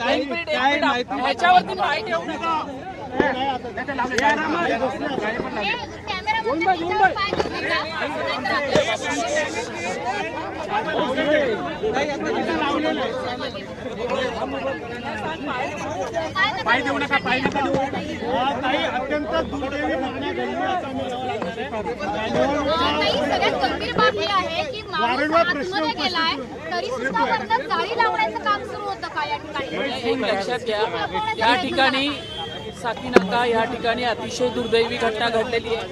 ह्याच्यावरती पाय ठेवू नका. पाय देऊ नका, पाय नका देऊ. ताई अत्यंत दुर्दैवी घटना घडली असं आम्ही सगळ्यात गंभीर बाब ही आहे की माणूस आतमध्ये गेलाय तरी सुद्धा वरनं जाळी लावण्याचं काम सुरू होतं का या ठिकाणी. एक लक्षात घ्या, या ठिकाणी साकीनाका या ठिकाणी अतिशय दुर्दैवी घटना घडलेली आहे.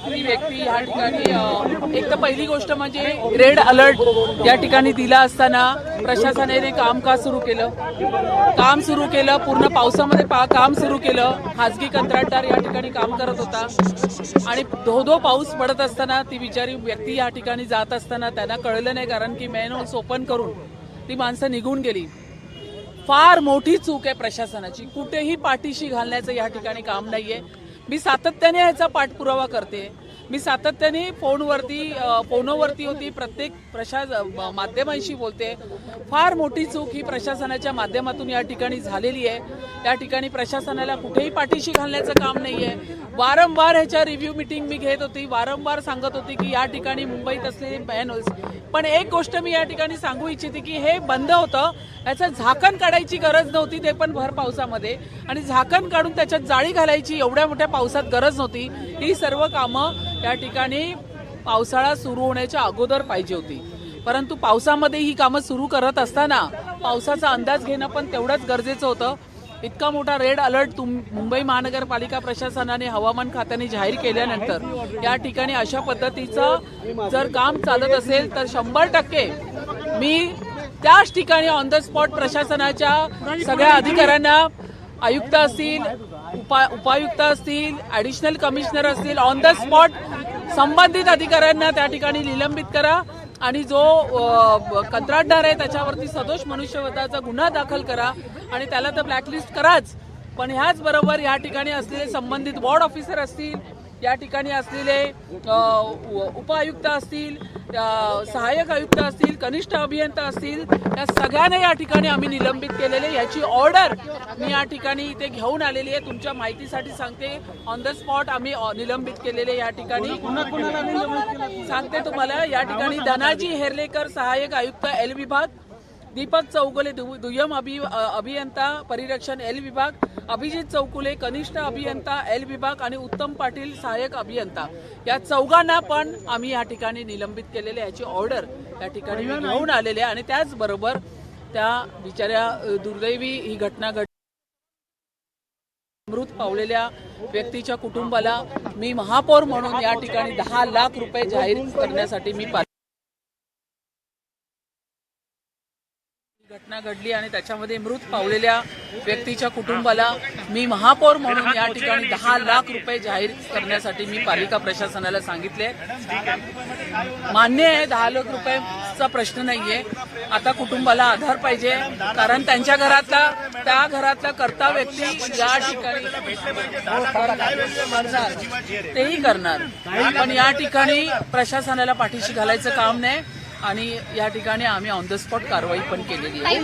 ती व्यक्ती या ठिकाणी एक तर पहिली गोष्ट म्हणजे रेड अलर्ट या ठिकाणी दिला असताना प्रशासनाने काम का सुरू केलं, पूर्ण पावसामध्ये काम सुरू केलं. खाजगी कंत्राटदार या ठिकाणी काम करत होता आणि धो पाऊस पडत असताना ती बिचारी व्यक्ती या ठिकाणी जात असताना त्यांना कळलं नाही, कारण की मॅनहोल्स ओपन करून ती माणसं निघून गेली. फार मोठी चूक आहे प्रशासनाची. कुठेही पाठीशी घालण्याचं या ठिकाणी काम नाहीये. मी सातत्याने ह्याचा पाठपुरावा करते. मी सातत्याने फोनवरती होती, प्रत्येक माध्यमांशी बोलते. फार मोठी चूक ही प्रशासनाच्या माध्यमातून या ठिकाणी झालेली आहे. या ठिकाणी प्रशासनाला कुठेही पाठीशी घालण्याचं काम नाहीये. वारंवार ह्याच्या रिव्ह्यू मीटिंग मी घेत होती, वारंवार सांगत होती की या ठिकाणी मुंबईत असलेले मॅनहोल्स. पण एक गोष्ट मी या ठिकाणी सांगू इच्छिते की हे बंद होतं, याचं झाकण काढायची गरज नव्हती, ते पण भर पावसामध्ये, आणि झाकण काढून त्याच्यात जाळी घालायची एवढ्या मोठ्या पावसात गरज नव्हती. ही सर्व कामं या ठिकाणी पावसाळा सुरू होण्याच्या अगोदर पाहिजे होती. परंतु पावसामध्ये ही कामं सुरू करत असताना पावसाचा अंदाज घेणं पण तेवढंच गरजेचं होतं. इतका मोठा रेड अलर्ट मुंबई महानगरपालिका प्रशासनाने हवामान खात्याने जाहीर केल्यानंतर या ठिकाणी अशा पद्धतीचं जर काम चालत असेल तर 100% मी त्याच ठिकाणी ऑन द स्पॉट प्रशासनाच्या सगळ्या अधिकाऱ्यांना, आयुक्त असतील, उपायुक्त असतील, ॲडिशनल कमिशनर असतील, ऑन द स्पॉट संबंधित अधिकाऱ्यांना त्या ठिकाणी निलंबित करा आणि जो कंत्राटदार आहे त्याच्यावरती सदोष मनुष्यवधाचा गुन्हा दाखल करा आणि त्याला तर ब्लॅकलिस्ट कराच. पण ह्याचबरोबर या ठिकाणी असलेले संबंधित वॉर्ड ऑफिसर असतील, या ठिकाणी असलेले उपआयुक्त असतील, सहाय्यक आयुक्त असतील, कनिष्ठ अभियंता असतील, या सगळ्यांना या ठिकाणी आम्ही निलंबित केलेले. याची ऑर्डर मी या ठिकाणी इथे घेऊन आलेली आहे. तुमच्या माहितीसाठी सांगते, ऑन द स्पॉट आम्ही निलंबित केलेले. या ठिकाणी सांगते तुम्हाला, या ठिकाणी धनाजी हेर्लेकर सहाय्यक आयुक्त एल विभाग, दीपक चौगुले दुय्यम अभियंता परिरक्षण एल विभाग, अभिजित चौकुले कनिष्ठ अभियंता एल विभाग आणि उत्तम पाटील सहाय्यक अभियंता, या चौघांना पण आम्ही या ठिकाणी निलंबित केलेले. याची ऑर्डर या ठिकाणी घेऊन आलेले आणि त्याचबरोबर त्या बिचाऱ्या दुर्दैवी ही घटना मृत पावलेल्या व्यक्तीच्या कुटुंबाला मी महापौर म्हणून या ठिकाणी 10 लाख रुपये जाहीर करण्यासाठी मी घटना घडली आणि त्याच्यामध्ये मृत पावलेल्या व्यक्तीच्या कुटुंबाला मी महापौर म्हणून या ठिकाणी 10 लाख रुपये जाहीर करण्यासाठी मी पालिका प्रशासनाला सांगितले. मान्य आहे, 10 लाख रुपयाचा प्रश्न नाहीये. आता कुटुंबाला आधार पाहिजे, कारण त्यांच्या त्या घरातला कर्ता व्यक्ती या ठिकाणी तेही करणार. पण या ठिकाणी प्रशासनाला पाठीशी घालायचं काम नाही आणि या ठिकाणी आम्ही ऑन द स्पॉट कारवाई पण केलेली आहे.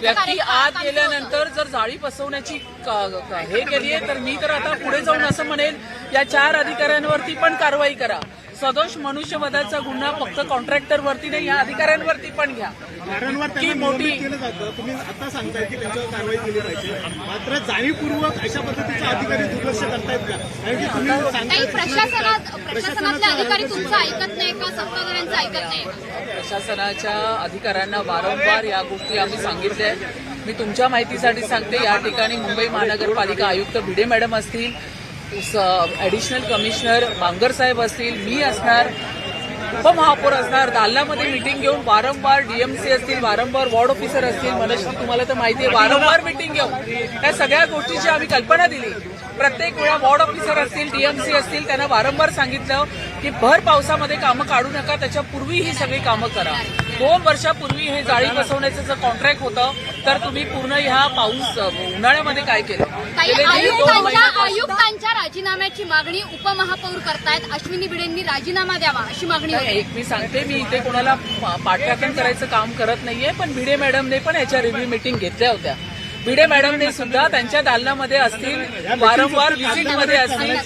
व्यक्ती आत गेल्यानंतर जर जाळी बसवण्याची हे केली आहे तर मी तर आता पुढे जाऊन असं म्हणेल, या 4 अधिकाऱ्यांवरती पण कारवाई करा. सदोष मनुष्यवधाचा गुन्हा फक्त कॉन्ट्रॅक्टर वरती नाही, या अधिकाऱ्यांवरती पण घ्या. की मोठी केलं जातं. तुम्ही आता सांगताय की त्यांच्यावर कारवाई केली पाहिजे, मात्र जाणीवपूर्वक अशा पद्धतीचे अधिकारी दुर्लक्ष करतायत का? कारण की तुम्ही प्रशासनातले अधिकारी तुमचं ऐकत नाही का, सत्ताधाऱ्यांचं ऐकत नाही? प्रशासनाच्या अधिकाऱ्यांना वारंवार या गोष्टी आम्ही सांगितल्या. मी तुमच्या माहितीसाठी सांगते, या ठिकाणी मुंबई महानगरपालिका आयुक्त भिडे मॅडम असतील, ॲडिशनल कमिशनर बांगर साहेब असतील, मी असणार, उपमहापौर असणार, दालनामध्ये मिटिंग घेऊन वारंवार डीएमसी असतील, वारंवार वॉर्ड ऑफिसर असतील, मनश्री तुम्हाला तर माहिती आहे, वारंवार मिटिंग घेऊन या सगळ्या गोष्टीची आम्ही कल्पना दिली. प्रत्येक वेळा वॉर्ड ऑफिसर असतील, डीएमसी असतील, त्यांना वारंवार सांगितलं की भर पावसामध्ये कामं काढू नका, त्याच्यापूर्वी ही सगळी कामं करा. 2 वर्षापूर्वी हे जाळी बसवण्याचं जर कॉन्ट्रॅक्ट होतं तर तुम्ही पूर्ण ह्या उन्हाळ्यामध्ये काय केलं? काही गेले 1.5-2 महिन्यापासून. आयुक्तांच्या राजीनाम्याची मागणी उपमहापौर करतायत. अश्विनी भिडेंनी राजीनामा द्यावा अशी मागणी होती. एक मी सांगते, मी इथे कोणाला पाठराखण करायचं काम करत नाहीये, पण भिडे मॅडमने पण याच्या रिव्ह्यू मीटिंग घेतल्या होत्या. भिडे मॅडमने सुद्धा त्यांच्या दालनामध्ये असतील, वारंवार व्हिजिटमध्ये असतील.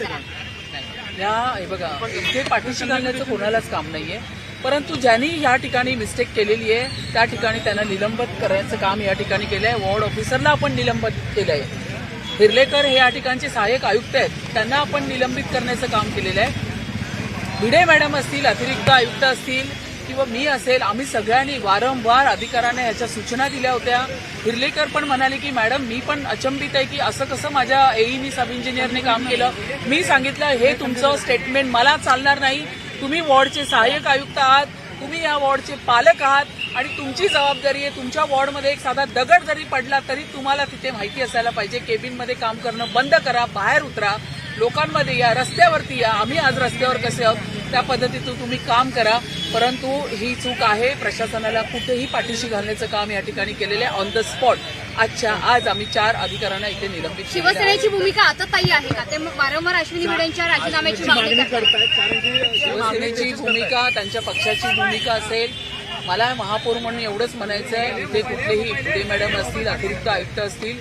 हे बघा, इथे पाठीशी घालण्याचं कोणालाच काम नाहीये, परंतु ज्यांनी या ठिकाणी मिस्टेक केलेली आहे त्या ठिकाणी त्यांना निलंबित करायचं काम या ठिकाणी केलं आहे. वॉर्ड ऑफिसरला आपण निलंबित केलं आहे. हिरलेकर हे या ठिकाणचे सहाय्यक आयुक्त आहेत, त्यांना आपण निलंबित करण्याचं काम केलेलं आहे. भिडे मॅडम असतील, अतिरिक्त आयुक्त असतील किंवा मी असेल, आम्ही सगळ्यांनी वारंवार अधिकाऱ्यांना ह्याच्या सूचना दिल्या होत्या. हिरलेकर पण म्हणाले की मॅडम मी पण अचंबित आहे की असं कसं माझ्या एईनी सब इंजिनियरने काम केलं. मी सांगितलं हे तुमचं स्टेटमेंट मला चालणार नाही. तुम्ही वॉर्डचे सहाय्यक आयुक्त आहात, तुम्ही या वॉर्डचे पालक आहात आणि तुमची जबाबदारी आहे. तुमच्या वॉर्डमध्ये एक साधा दगड जरी पडला तरी तुम्हाला तिथे माहिती असायला पाहिजे. केबिनमध्ये काम करणं बंद करा, बाहेर उतरा, लोकांमध्ये या, रस्त्यावरती या. आम्ही आज रस्त्यावर कसे आहोत त्या पद्धतीतून तुम्ही काम करा. परंतु ही चूक आहे. प्रशासनाला कुठेही पाठीशी घालण्याचं काम या ठिकाणी केलेलं आहे. ऑन द स्पॉट आज आम्ही 4 अधिकाऱ्यांना इथे निलंबित केलेलं आहे. शिवसेनेची भूमिका आता ताई आहे का? ते वारंवार अश्विनी भिडेंच्या राजीनाम्याची मागणी करतायत. कारण की शिवसेनेची भूमिका, त्यांच्या पक्षाची भूमिका असेल. मला महापौर म्हणून एवढंच म्हणायचं आहे, इथे कुठलेही भिडे मॅडम असतील, अतिरिक्त आयुक्त असतील,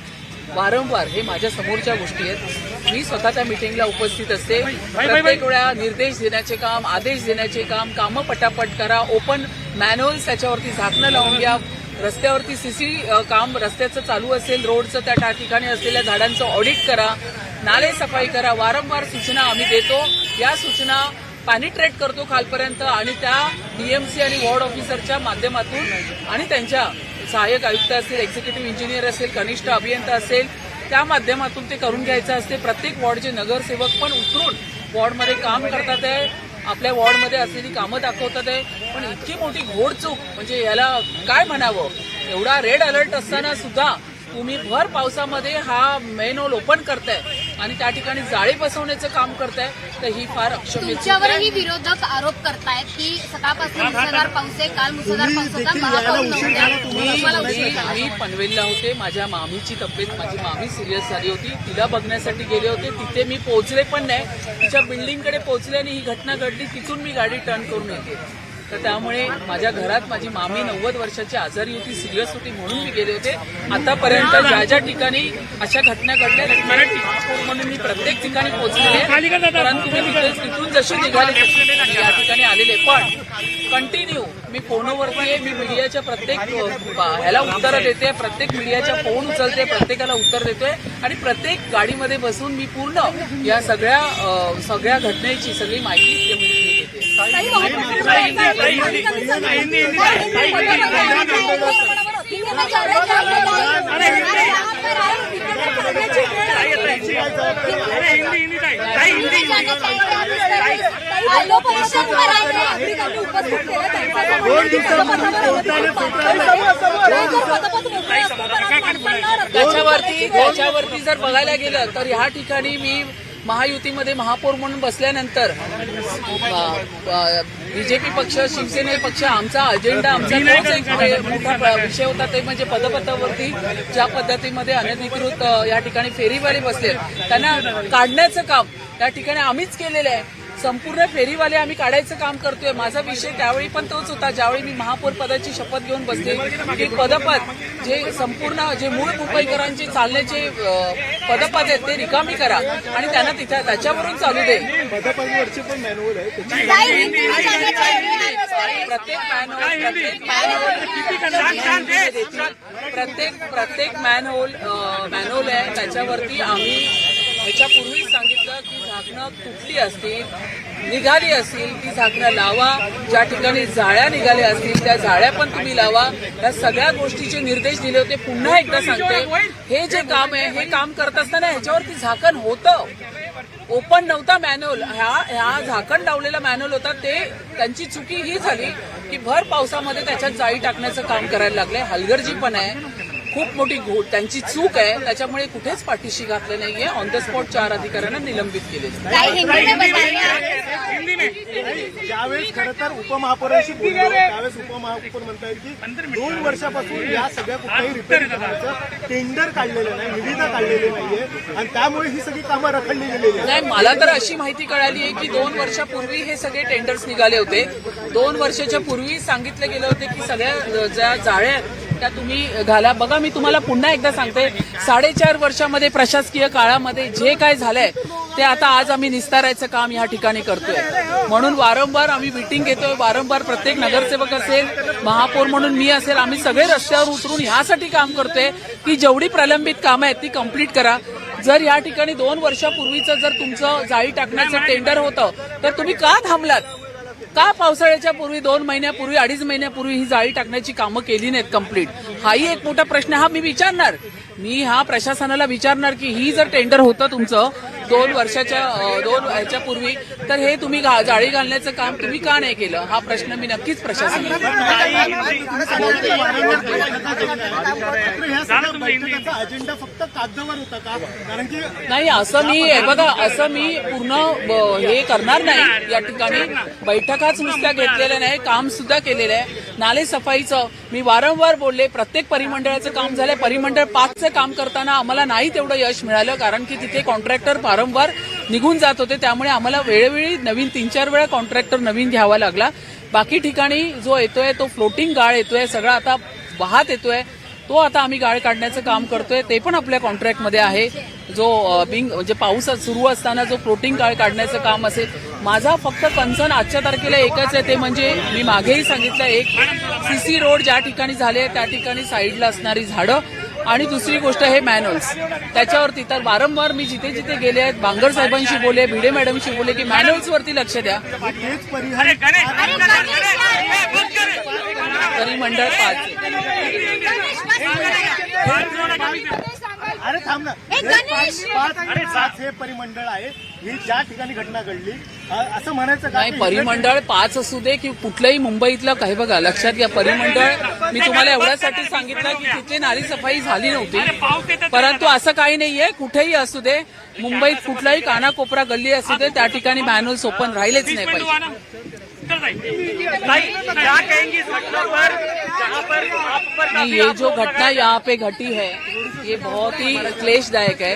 वारंवार हे माझ्या समोरच्या गोष्टी आहेत. मी स्वतः त्या मिटिंगला उपस्थित असते. प्रत्येक वेळा निर्देश देण्याचे काम, आदेश देण्याचे काम, कामं पटापट करा. ओपन मॅन्युअल्स त्याच्यावरती झाकणं लावून घ्या. रस्त्यावरती सीसी काम रस्त्याचं चालू असेल, रोडचं त्या ठिकाणी असलेल्या झाडांचं ऑडिट करा, नाले सफाई करा. वारंवार सूचना आम्ही देतो. या सूचना पॅनिट्रेट करतो खालपर्यंत आणि त्या डीएमसी आणि वॉर्ड ऑफिसरच्या माध्यमातून आणि त्यांच्या सहाय्यक आयुक्त असेल, एक्झिक्युटिव्ह इंजिनियर असेल, कनिष्ठ अभियंता असेल, त्या माध्यमातून ते करून घ्यायचं असते. प्रत्येक वॉर्डचे नगरसेवक पण उतरून वॉर्डमध्ये काम करतात आहे, आपल्या वॉर्डमध्ये असलेली कामं दाखवतात आहे. पण इतकी मोठी घोडचूक म्हणजे याला काय म्हणावं. एवढा रेड अलर्ट असताना सुद्धा तुम्ही भर पावसामध्ये हा मेन होल ओपन करताय आणि त्या ठिकाणी जाळी बसवण्याचं काम करताय, तर ही फार अक्षम्य चूक आहे. तुमच्यावरही विरोधक आरोप करतायत की सकाळपासून मुसळधार पाऊस आहे, काल मुसळधार पाऊस होता, महापौर नव्हत्या. मी पनवेलला होते. माझ्या मामीची तब्येत, माझी मामी सिरियस झाली होती, तिला बघण्यासाठी गेले होते. तिथे मी पोहोचले पण नाही. तिच्या बिल्डिंगकडे पोहोचले आणि ही घटना घडली. तिथून मी गाडी टर्न करून येते. तर त्यामुळे माझ्या घरात माझी मामी 90 वर्षाची आजारी होती, सिरियस होती, म्हणून मी गेले होते. आतापर्यंत ज्या ठिकाणी अशा घटना घडल्या महापौर म्हणून मी प्रत्येक ठिकाणी पोहोचलेले, परंतु मी तिथून जशी निघाले या ठिकाणी आलेले. पण कंटिन्यू मी फोनवरती आहे. मी मीडियाच्या प्रत्येक ह्याला उत्तरं देते, प्रत्येक मीडियाच्या फोन उचलते, प्रत्येकाला उत्तर देतोय आणि प्रत्येक गाडीमध्ये बसून मी पूर्ण या सगळ्या घटनेची सगळी माहिती देते. त्याच्यावरती जर बघायला गेलं तर ह्या ठिकाणी मी महायुतीमध्ये महापौर म्हणून बसल्यानंतर बीजेपी पक्ष, शिवसेना पक्ष, आमचा अजेंडा, आमचा तोच एक मोठा विषय होता. ते म्हणजे पदपथावरती ज्या पद्धतीमध्ये अनधिकृत या ठिकाणी फेरीवाले बसले त्यांना काढण्याचं काम या ठिकाणी आम्हीच केलेलं आहे. संपूर्ण फेरीवाले आम्ही काढायचं काम करतोय. माझा विषय त्यावेळी पण तोच होता. ज्यावेळी मी महापौर पदाची शपथ घेऊन बसले की पदपथ जे संपूर्ण जे मूळ मुंबईकरांचे चालण्याचे पदपथ आहेत ते रिकामी करा आणि त्यांना तिथे त्याच्यावरून चालू दे. पदपथवरचे पण मॅन्युअल आहे. प्रत्येक मॅनहोल आहे त्याच्यावरती आम्ही ह्याच्यापूर्वीच सांगितलं की झाकणं तुटली असतील, निघाली असतील ती झाकणं लावा. ज्या ठिकाणी जाळ्या निघाल्या असतील त्या जाळ्या पण तुम्ही लावा. या सगळ्या गोष्टीचे निर्देश दिले होते. पुन्हा एकदा सांगते, हे जे काम आहे हे काम करत असताना ह्याच्यावरती झाकण होतं, ओपन नव्हता मॅन्युअल. ह्या झाकण लावलेला मॅन्युअल होता. ते त्यांची चुकी ही झाली की भर पावसामध्ये त्याच्यात जाळी टाकण्याचं काम करायला लागले. हलगर्जी पण आहे, खूप मोठी त्यांची चूक आहे. त्याच्यामुळे कुठेच पाठीशी घातलं नाहीये. ऑन द स्पॉट 4 अधिकाऱ्यांना निलंबित केले. ज्या त्यावेळेस खरं तर उपमहापौरांशी बोललो, त्यावेळेस उपमहापौर म्हणतायत की 2 वर्षापासून या सगळ्या कुठल्याही रिपेअर करायचं टेंडर काढलेलं नाही, निविदा काढलेली नाहीये आणि त्यामुळे ही सगळी कामं रखडली गेलेली आहेत. नाही, मला तर अशी माहिती कळाली आहे की 2 वर्षापूर्वी हे सगळे टेंडर्स निघाले होते. 2 वर्षाच्या पूर्वी सांगितलं गेलं होतं की सगळ्या ज्या जाळ्या त्या तुम्ही घाला. बघा, मी तुम्हाला पुन्हा एकदा सांगते, 4.5 वर्षामध्ये प्रशासकीय काळामध्ये जे काय झालंय ते आता आज आम्ही निस्तारायचं काम या ठिकाणी करतोय. म्हणून वारंवार आम्ही मिटिंग घेतोय, वारंवार प्रत्येक नगरसेवक असेल, महापौर म्हणून मी असेल, आम्ही सगळे रस्त्यावर उतरून ह्यासाठी काम करतोय की जेवढी प्रलंबित कामं आहेत ती कंप्लीट करा. जर या ठिकाणी 2 वर्षापूर्वीचं जर तुमचं जाळी टाकण्याचं टेंडर होतं तर तुम्ही का थांबलात? का पावसाळ्याच्या पूर्वी 2 महिन्यापूर्वी 2.5 महिन्यापूर्वी ही जाळी टाकण्याची कामं केली नाहीत कंप्लीट? हाही एक मोठा प्रश्न. हा मी विचारणार, मी हा प्रशासनाला विचारणार की ही जर टेंडर होतं तुमचं 2 ह्याच्या पूर्वी तर हे तुम्ही जाळी घालण्याचं काम तुम्ही का नाही केलं? हा प्रश्न मी नक्कीच प्रशासनाला अजेंडा फक्त कागदावर होता का? कारण की नाही, असं मी बघा, असं मी पूर्ण हे करणार नाही. या ठिकाणी बैठकाच नुसत्या घेतलेल्या नाही, काम सुद्धा केलेलं आहे. नाले सफाईचं मी वारंवार बोलले, प्रत्येक परिमंडळाचं काम झालंय. परिमंडळ 5चं काम करताना आम्हाला नाही तेवढं यश मिळालं कारण की तिथे कॉन्ट्रॅक्टर वारंवार निघून जात होते. त्यामुळे आम्हाला वेळोवेळी नवीन 3-4 वेळा कॉन्ट्रॅक्टर नवीन घ्यावा लागला. बाकी ठिकाणी जो येतोय तो फ्लोटिंग गाळ येतोय, सगळा आता वाहत येतोय, तो आता आम्ही गाळ काढण्याचं काम करतोय. ते पण आपल्या कॉन्ट्रॅक्टमध्ये आहे. जो म्हणजे पाऊस सुरू असताना जो फ्लोटिंग गाळ काढण्याचं काम असेल. माझा फक्त कन्सर्न आजच्या तारखेला एकच आहे, ते म्हणजे मी मागेही सांगितलं, एक सीसी रोड ज्या ठिकाणी झाले त्या ठिकाणी साईडला असणारी झाडं आणि दुसरी गोष्ट हे मॅन्युअल्स त्याच्यावरती. तर वारंवार मी जिथे जिथे गेले आहेत, बांगर साहेबांशी बोले, भिडे मॅडमशी बोले की मॅन्युअल्सवरती लक्ष द्या. परिमंडळ 5 अरे थांब ना, हे 5 हे परिमंडळ आहे, ही ज्या ठिकाणी घटना घडली असं म्हणायचं का? नाही, परिमंडळ 5 असू दे की कुठलंही मुंबईतलं काही, बघा लक्षात घ्या, परिमंडळ मी तुम्हाला एवढ्यासाठी सांगितलं की तिथे नाली सफाई झाली नव्हती. परंतु असं काही नाहीये, कुठेही असू दे, मुंबईत कुठलाही कानाकोपरा गल्ली असू दे, त्या ठिकाणी मॅन्युअल्स ओपन राहिलेच नाही पाहिजे. ये जो घटना यहाँ पे घटी है ये बहुत ही क्लेशदायक है,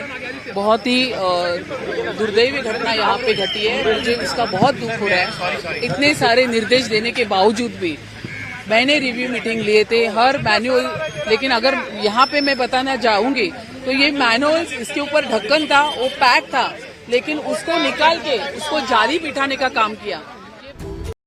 बहुत ही दुर्दैवी घटना यहाँ पे घटी है. मुझे इसका बहुत दुख हो रहा है. इतने सारे निर्देश देने के बावजूद भी मैंने रिव्यू मीटिंग लिए थे हर मैनुअल, लेकिन अगर यहाँ पे मैं बताना चाहूंगी तो ये मैनुअल, इसके ऊपर ढक्कन था, वो पैक था, लेकिन उसको निकाल के उसको जाली बिठाने का काम किया.